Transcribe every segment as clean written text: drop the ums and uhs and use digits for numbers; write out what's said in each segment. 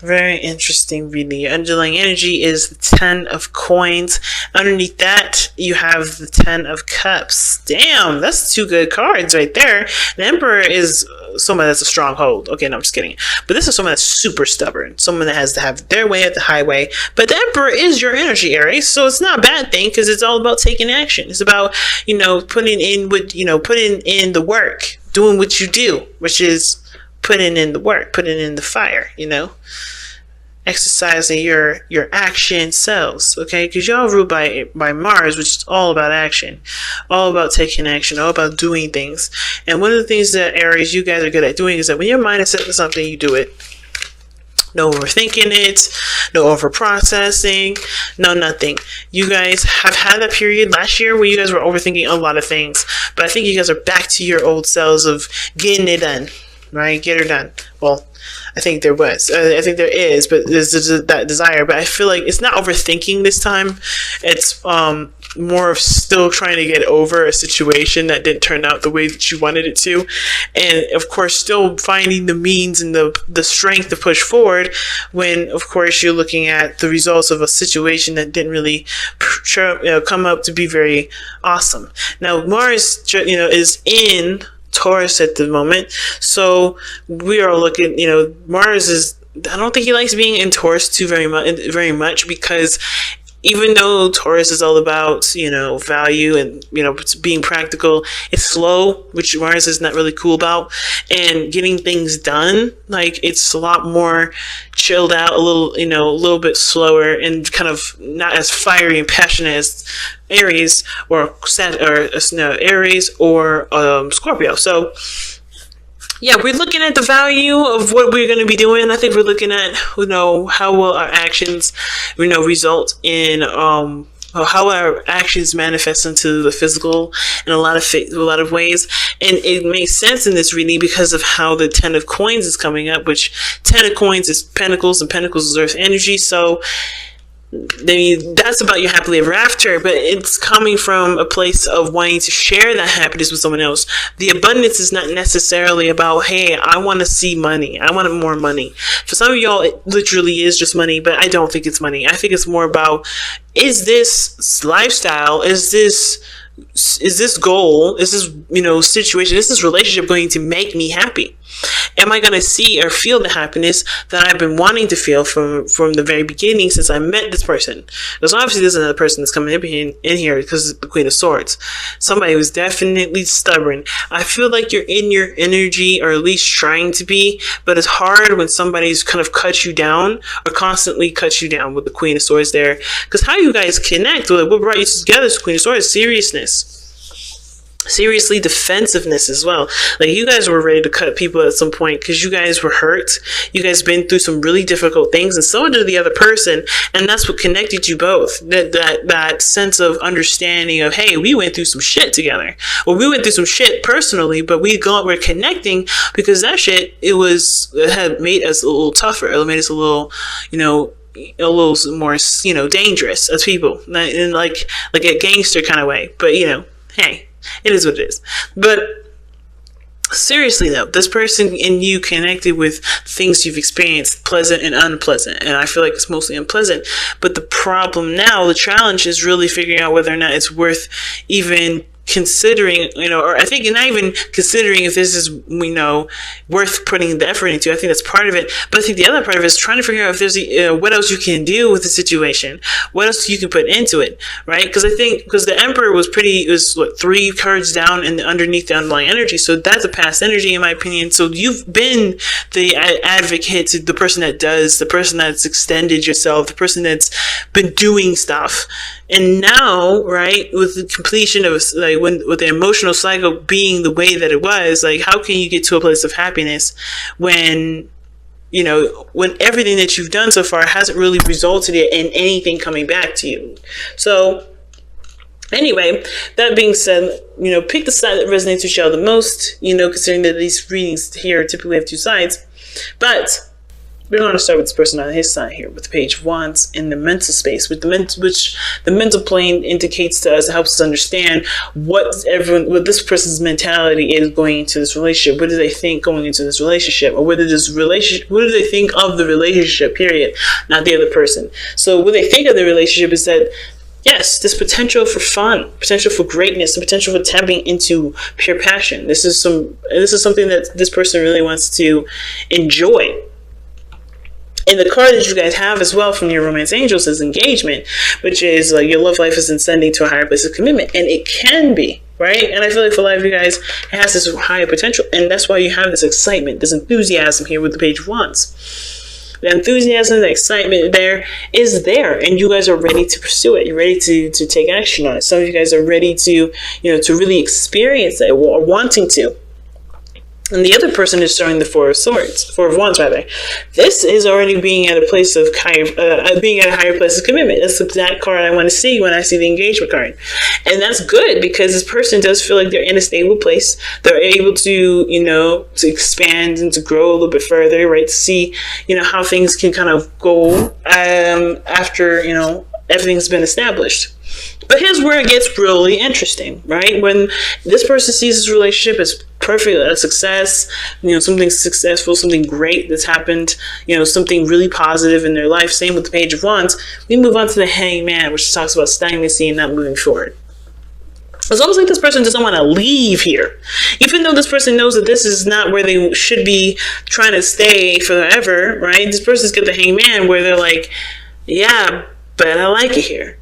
Very interesting reading. Your underlying energy is the 10 of coins. Underneath that, you have the 10 of cups. Damn, that's two good cards right there. The Emperor is someone that's a stronghold. Okay, no, I'm just kidding. But this is someone that's super stubborn. Someone that has to have their way at the highway. But the Emperor is your energy, Aries. So it's not a bad thing because it's all about taking action. It's about, putting in the work, doing what you do, which is putting in the work, putting in the fire, exercising your action cells, okay? Because y'all ruled by Mars, which is all about action, all about taking action, all about doing things. And one of the things that Aries, you guys are good at doing is that when your mind is set to something, you do it. No overthinking it, no overprocessing, no nothing. You guys have had that period last year where you guys were overthinking a lot of things, but I think you guys are back to your old selves of getting it done, right? Get her done. Well, I think there was. I think there is, but there's that desire. But I feel like it's not overthinking this time. It's more of still trying to get over a situation that didn't turn out the way that you wanted it to. And, of course, still finding the means and the strength to push forward when, of course, you're looking at the results of a situation that didn't really come up to be very awesome. Now, Mars, is in Taurus at the moment, so we are looking. Mars is. I don't think he likes being in Taurus too very much because even though Taurus is all about value and being practical, it's slow, which Mars is not really cool about, and getting things done. Like it's a lot more chilled out, a little bit slower, and kind of not as fiery and passionate as Aries or Aries or Scorpio. So yeah, we're looking at the value of what we're going to be doing. I think we're looking at how will our actions result in how our actions manifest into the physical in a lot of ways. And it makes sense in this reading because of how the 10 of coins is coming up, which 10 of coins is pentacles, and pentacles is earth energy. So that's about your happily ever after, but it's coming from a place of wanting to share that happiness with someone else. The abundance is not necessarily about, hey, I want to see money, I want more money. For some of y'all, it literally is just money, but I don't think it's money. I think it's more about, is this lifestyle, is this goal, is this situation, is this relationship going to make me happy? Am I going to see or feel the happiness that I've been wanting to feel from the very beginning since I met this person? Because obviously there's another person that's coming in here because it's the Queen of Swords. Somebody who's definitely stubborn. I feel like you're in your energy, or at least trying to be, but it's hard when somebody's kind of cut you down or constantly cuts you down with the Queen of Swords there. Because how you guys connect, what brought you together is Queen of Swords, seriousness. Seriously, defensiveness as well. Like you guys were ready to cut people at some point because you guys were hurt. You guys been through some really difficult things, and so did the other person, and that's what connected you both. That sense of understanding of, hey, we went through some shit together. Well, we went through some shit personally, but we're connecting because that shit it had made us a little tougher. It made us a little, a little more, dangerous as people, in like a gangster kind of way. But hey. It is what it is. But seriously though, this person and you connected with things you've experienced, pleasant and unpleasant, and I feel like it's mostly unpleasant. But the problem now, the challenge is really figuring out whether or not it's worth even considering, or I think not even considering if this is, worth putting the effort into. I think that's part of it. But I think the other part of it is trying to figure out if there's what else you can do with the situation, what else you can put into it, right? Because the Emperor was 3 cards down and underneath the underlying energy. So that's a past energy in my opinion. So you've been the advocate to the person that does, the person that's extended yourself, the person that's been doing stuff. And now, right, with the completion of with the emotional cycle being the way that it was, how can you get to a place of happiness when everything that you've done so far hasn't really resulted in anything coming back to you? So anyway, that being said, pick the side that resonates with you the most, considering that these readings here typically have 2 sides. But we're going to start with this person on his side here with the Page of Wands in the mental space, with which the mental plane indicates to us, it helps us understand what this person's mentality is going into this relationship. What do they think going into this relationship, or what do they think of the relationship, period, not the other person. So what they think of the relationship is that, yes, this potential for fun, potential for greatness, the potential for tapping into pure passion. This is something that this person really wants to enjoy. And the card that you guys have as well from your romance angels is engagement, which is like your love life is ascending to a higher place of commitment. And it can be, right? And I feel like for a lot of you guys, it has this higher potential. And that's why you have this excitement, this enthusiasm here with the Page of Wands. The enthusiasm, the excitement there is there, and you guys are ready to pursue it. You're ready to take action on it. Some of you guys are ready to, to really experience it, or wanting to. And the other person is showing the Four of Wands rather. This is already being at a place of being at a higher place of commitment. That's the exact card I want to see when I see the engagement card. And that's good, because this person does feel like they're in a stable place. They're able to, to expand and to grow a little bit further, right? To see, how things can kind of go after, everything's been established. But here's where it gets really interesting, right? When this person sees this relationship as perfect, a success, something successful, something great that's happened, something really positive in their life. Same with the Page of Wands. We move on to the Hangman, which talks about stagnancy and not moving forward. It's almost like this person doesn't want to leave here. Even though this person knows that this is not where they should be trying to stay forever, right? This person's got the Hangman where they're like, yeah, but I like it here.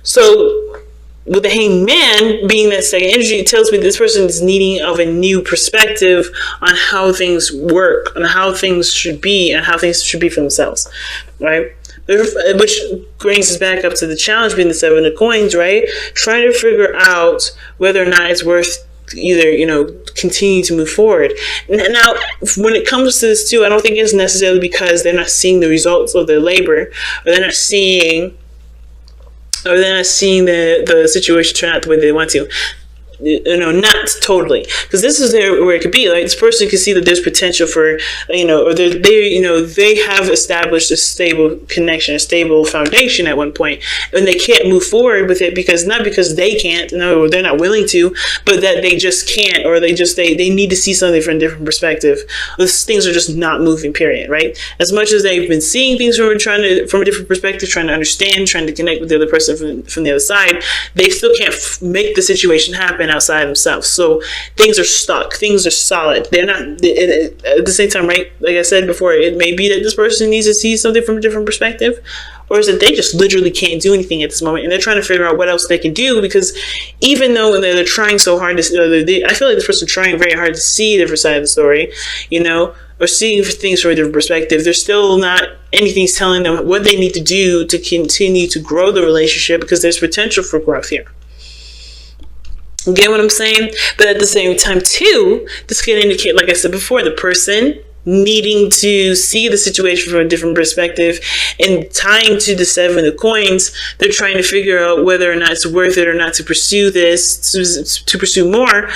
So with the Hangman being that second energy, it tells me this person is needing of a new perspective on how things work, on how things should be, and how things should be for themselves, right? Which brings us back up to the challenge being the Seven of Coins, right? Trying to figure out whether or not it's worth either, continue to move forward. Now, when it comes to this too, I don't think it's necessarily because they're not seeing the results of their labor, or they're not seeing the situation turn out the way they want to. Not totally, because this is where it could be like this person can see that there's potential for, or they have established a stable connection, a stable foundation at one point, and they can't move forward with it not because they can't, no, they're not willing to, but that they just can't, or they need to see something from a different perspective. Those things are just not moving, period, right? As much as they've been seeing things from a different perspective, trying to understand, trying to connect with the other person from the other side, they still can't make the situation happen outside themselves. So things are stuck, things are solid. They're not at the same time, right? Like I said before, it may be that this person needs to see something from a different perspective, or is it they just literally can't do anything at this moment, and they're trying to figure out what else they can do, because even though they're trying so hard to, I feel like this person trying very hard to see the different side of the story, or seeing things from a different perspective, there's still not anything's telling them what they need to do to continue to grow the relationship, because there's potential for growth here. Get what I'm saying? But at the same time too, this can indicate, like I said before, the person needing to see the situation from a different perspective, and tying to the Seven of Coins, they're trying to figure out whether or not it's worth it or not to pursue this, to pursue more,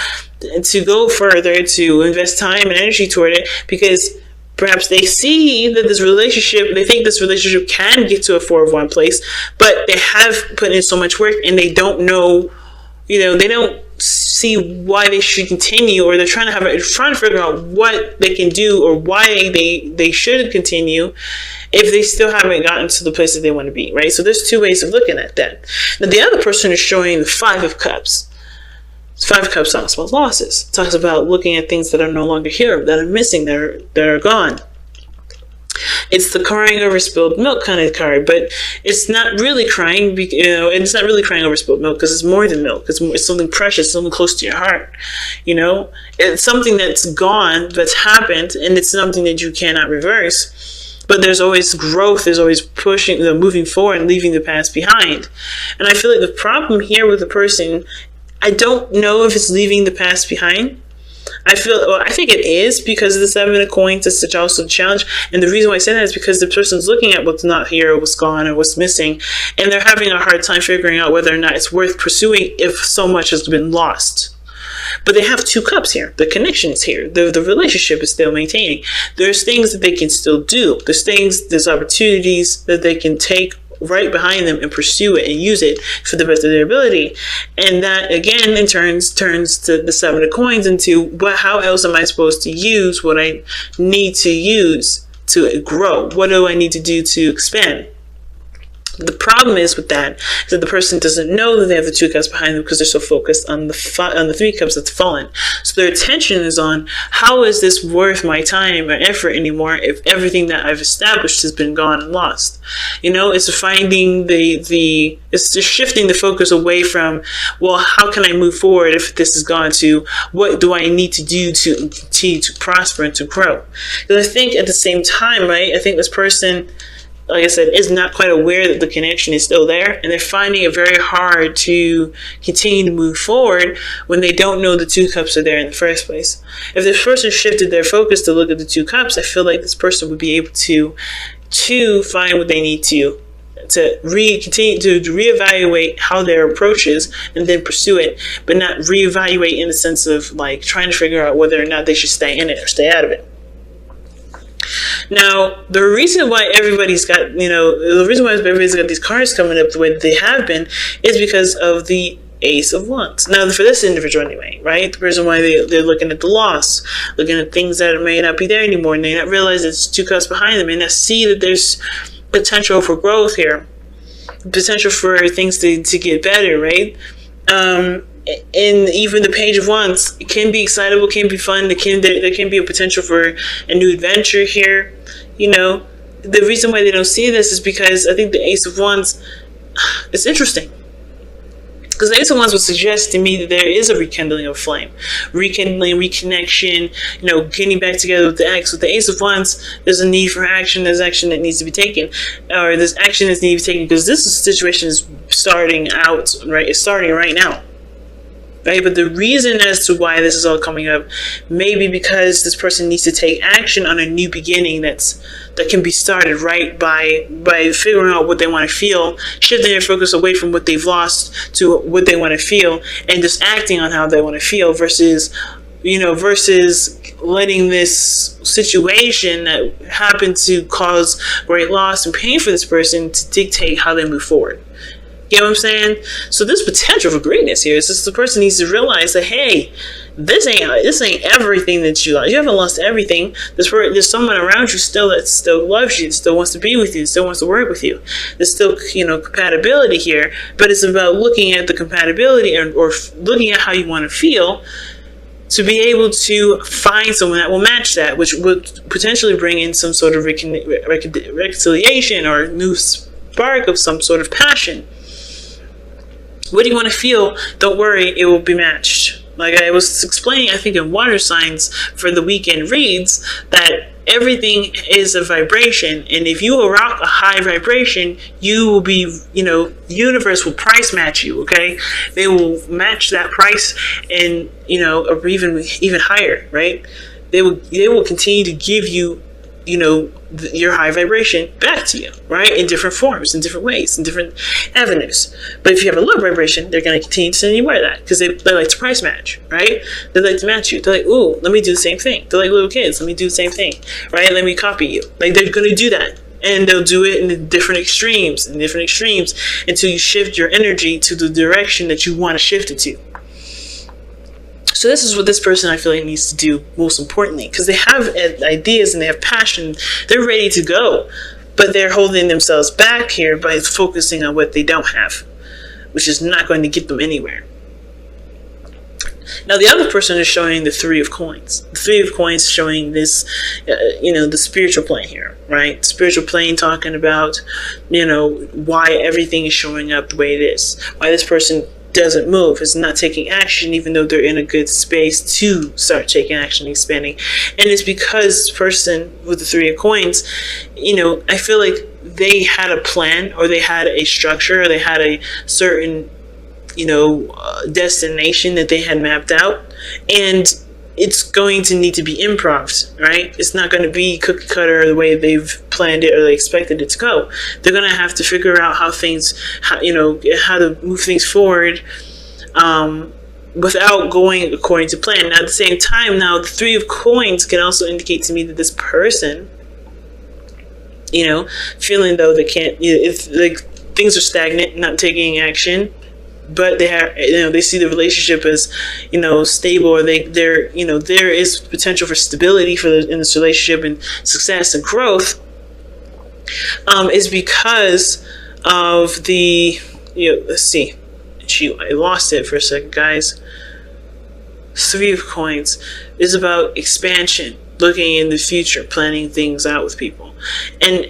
to go further, to invest time and energy toward it, because perhaps they see that they think this relationship can get to a Four of Wands place, but they have put in so much work and they don't know, they don't see why they should continue, or they're trying to figure out what they can do, or why they should continue if they still haven't gotten to the place that they want to be, right? So there's two ways of looking at that. Now the other person is showing the Five of Cups. Five of Cups talks about losses. It talks about looking at things that are no longer here, that are missing, that are gone. It's the crying over spilled milk kind of card, but it's not really crying, it's not really crying over spilled milk, because it's more than milk. It's something precious, something close to your heart. It's something that's gone, that's happened, and it's something that you cannot reverse. But there's always growth, there's always pushing, moving forward and leaving the past behind. And I feel like the problem here with the person, I don't know if it's leaving the past behind. I think it is, because of the Seven of Coins. It's also a challenge, and the reason why I say that is because the person's looking at what's not here, or what's gone, or what's missing, and they're having a hard time figuring out whether or not it's worth pursuing if so much has been lost. but they have 2 cups here. The connection is here. The relationship is still maintaining. There's things that they can still do. There's opportunities that they can take right behind them and pursue it and use it for the best of their ability. And that again in turns to the 7 of coins into how else am I supposed to use what I need to use to grow? What do I need to do to expand? The problem is with that is that the person doesn't know that they have the 2 cups behind them because they're so focused on the 3 cups that's fallen. So their attention is on, how is this worth my time or effort anymore if everything that I've established has been gone and lost? It's finding it's just shifting the focus away from, well, how can I move forward if this is gone, to what do I need to do to continue to prosper and to grow? Because I think at the same time, right, I think this person, like I said, is not quite aware that the connection is still there, and they're finding it very hard to continue to move forward when they don't know the 2 cups are there in the first place. If this person shifted their focus to look at the 2 cups, I feel like this person would be able to find what they need to continue to reevaluate how their approach is and then pursue it, but not reevaluate in the sense of like trying to figure out whether or not they should stay in it or stay out of it. Now, the reason why everybody's got these cards coming up the way that they have been is because of the Ace of Wands. Now, for this individual anyway, right? The reason why they're looking at the loss, looking at things that may not be there anymore, and they not realize it's 2 cups behind them, and not see that there's potential for growth here, potential for things to get better, right? And even the Page of Wands, it can be excitable, can be fun. There can be a potential for a new adventure here. The reason why they don't see this is because I think the Ace of Wands, it's interesting. Because the Ace of Wands would suggest to me that there is a rekindling of flame, reconnection, getting back together with the ex. With the Ace of Wands, there's a need for action. There's action that needs to be taken, or there's action that needs to be taken because this situation is starting out, right? It's starting right now. Right? But the reason as to why this is all coming up may be because this person needs to take action on a new beginning that can be started right by figuring out what they want to feel, shifting their focus away from what they've lost to what they want to feel, and just acting on how they want to feel versus letting this situation that happened to cause great loss and pain for this person to dictate how they move forward. You know what I'm saying? So there's potential for greatness here. It's just the person needs to realize that, hey, this ain't everything that you lost. You haven't lost everything. There's someone around you still that still loves you, still wants to be with you, still wants to work with you. There's still compatibility here, but it's about looking at the compatibility or looking at how you want to feel to be able to find someone that will match that, which would potentially bring in some sort of reconciliation or a new spark of some sort of passion. What do you want to feel? Don't worry, it will be matched. Like I was explaining, I think in water signs for the weekend reads, that everything is a vibration. And if you rock a high vibration, you will be, the universe will price match you, okay? They will match that price and, or even higher, right? They will continue to give you, your high vibration back to you, right? In different forms, in different ways, in different avenues. But if you have a low vibration, they're going to continue to send you more of that because they like to price match, right? They like to match you. They're like, ooh, let me do the same thing. They're like little kids. Let me do the same thing, right? Let me copy you. Like they're going to do that. And they'll do it in different extremes, until you shift your energy to the direction that you want to shift it to. So this is what this person I feel like needs to do most importantly, because they have ideas and they have passion. They're ready to go, but they're holding themselves back here by focusing on what they don't have, which is not going to get them anywhere. Now the other person is showing the 3 of coins. The 3 of coins showing this, the spiritual plane here, right? Spiritual plane talking about, why everything is showing up the way it is. Why this person doesn't move, is not taking action, even though they're in a good space to start taking action, expanding. And it's because this person with the 3 of coins, I feel like they had a plan, or they had a structure, or they had a certain destination that they had mapped out, and it's going to need to be improv, right? It's not going to be cookie cutter the way they've planned it or they expected it to go. They're going to have to figure out how to move things forward, without going according to plan. Now, at the same time, now the Three of Coins can also indicate to me that this person, feeling though they can't, it's like things are stagnant, not taking action, but they have, they see the relationship as, stable, or there is potential for stability in this relationship and success and growth, is because of the, let's see, I lost it for a second, guys. Three of Coins is about expansion, looking in the future, planning things out with people. And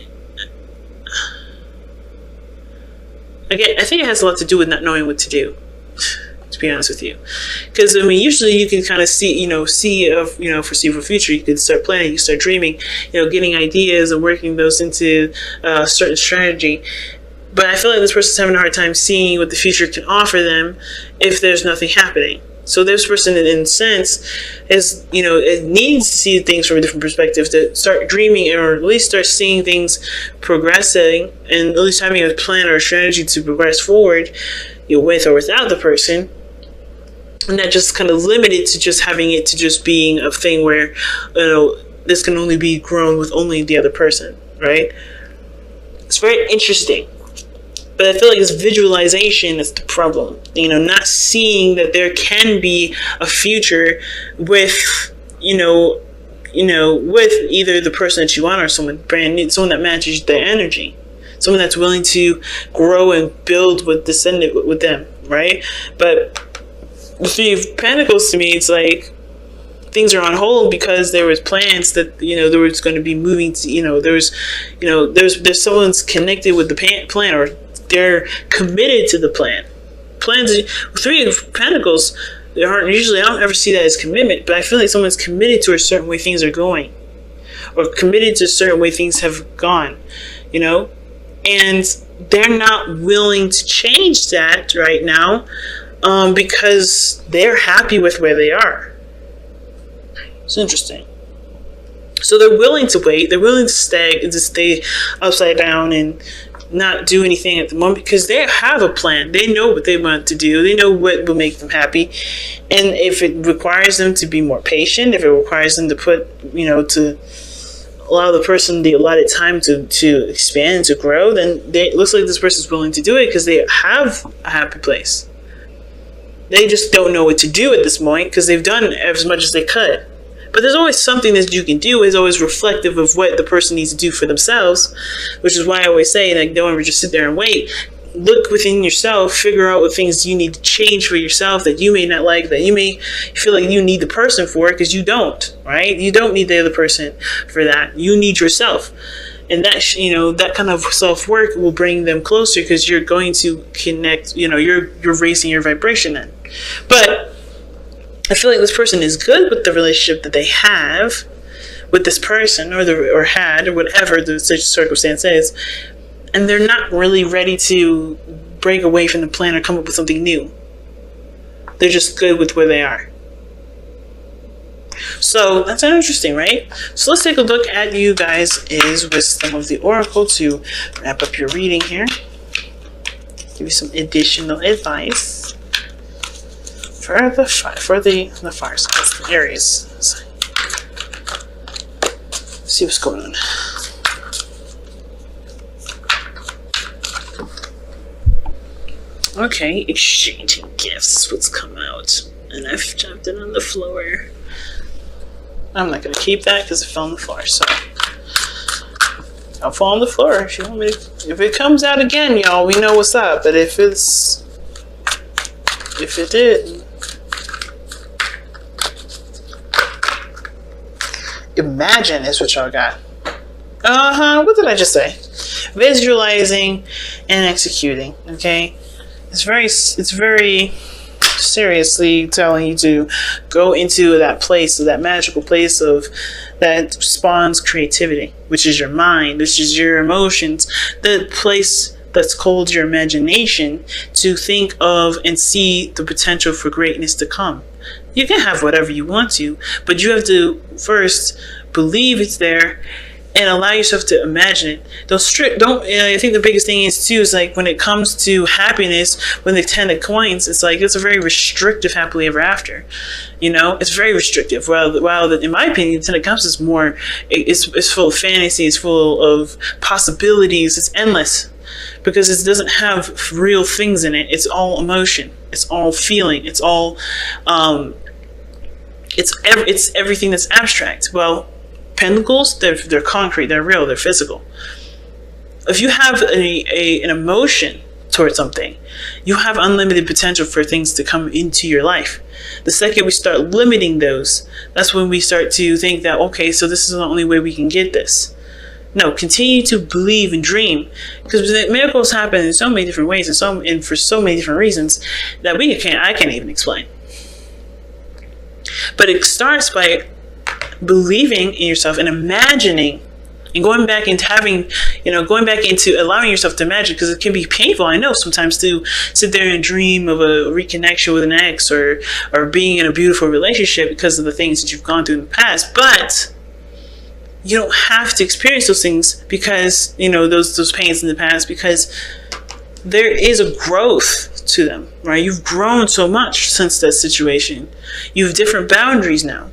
again, I think it has a lot to do with not knowing what to do, to be honest with you. Because, usually you can kind of see, foresee for future. You can start planning, you start dreaming, getting ideas and working those into a certain strategy. But I feel like this person's having a hard time seeing what the future can offer them if there's nothing happening. So this person, in a sense, it needs to see things from a different perspective, to start dreaming, or at least start seeing things progressing, and at least having a plan or a strategy to progress forward, with or without the person. And not just kind of limited to just having it to just being a thing where, this can only be grown with only the other person, right? It's very interesting. But I feel like it's visualization that's the problem. Not seeing that there can be a future with, with either the person that you want or someone brand new, someone that matches their energy, someone that's willing to grow and build with them, right? But the Three of Pentacles, to me, it's like things are on hold because there was plans that there was going to be moving to, there's someone's connected with the plan, or they're committed to the plan. Plans, Three of Pentacles, I don't ever see that as commitment, but I feel like someone's committed to a certain way things are going, or committed to a certain way things have gone, and they're not willing to change that right now, because they're happy with where they are. It's interesting. So they're willing to wait, they're willing to stay upside down and not do anything at the moment, because they have a plan. They know what they want to do. They know what will make them happy. And if it requires them to be more patient, if it requires them to to allow the person the allotted time to expand, to grow, then it looks like this person's willing to do it because they have a happy place. They just don't know what to do at this point because they've done as much as they could. But there's always something that you can do. Is always reflective of what the person needs to do for themselves, which is why I always say, don't ever just sit there and wait. Look within yourself, figure out what things you need to change for yourself that you may not like, that you may feel like you need the person for, because you don't, right? You don't need the other person for that. You need yourself. And that, that kind of self-work will bring them closer, because you're going to connect, you're raising your vibration then. But I feel like this person is good with the relationship that they have with this person, or had, or whatever the circumstance is, and they're not really ready to break away from the plan or come up with something new. They're just good with where they are. So that's interesting, right? So let's take a look at you guys' wisdom of the Oracle to wrap up your reading here. Give you some additional advice for the fire signs, the Aries. Let's see what's going on. Okay, exchanging gifts. What's come out? And I've dropped it on the floor. I'm not going to keep that because it fell on the floor. So I'll fall on the floor if you want me to. If it comes out again, y'all, we know what's up. But if it did, imagine is what y'all got. What did I just say? Visualizing and executing. Okay, it's very seriously telling you to go into that place, that magical place of that spawns creativity, which is your mind, which is your emotions, the place that's called your imagination, to think of and see the potential for greatness to come. You can have whatever you want to, but you have to first believe it's there and allow yourself to imagine it. I think the biggest thing is too is like when it comes to happiness, when the 10 of coins, it's like it's a very restrictive happily ever after. It's very restrictive. While in my opinion, the 10 of cups is more, it's full of fantasy, it's full of possibilities, it's endless. Because it doesn't have real things in it. It's all emotion. It's all feeling. It's all, it's everything that's abstract. Well, pentacles, they're concrete, they're real, they're physical. If you have an emotion towards something, you have unlimited potential for things to come into your life. The second we start limiting those, that's when we start to think that, okay, so this is the only way we can get this. No, continue to believe and dream, because miracles happen in so many different ways and for so many different reasons that I can't even explain. But it starts by believing in yourself and imagining and going back into allowing yourself to imagine, because it can be painful. I know sometimes to sit there and dream of a reconnection with an ex or being in a beautiful relationship because of the things that you've gone through in the past, but you don't have to experience those things because, those pains in the past, because there is a growth to them, right? You've grown so much since that situation. You have different boundaries now.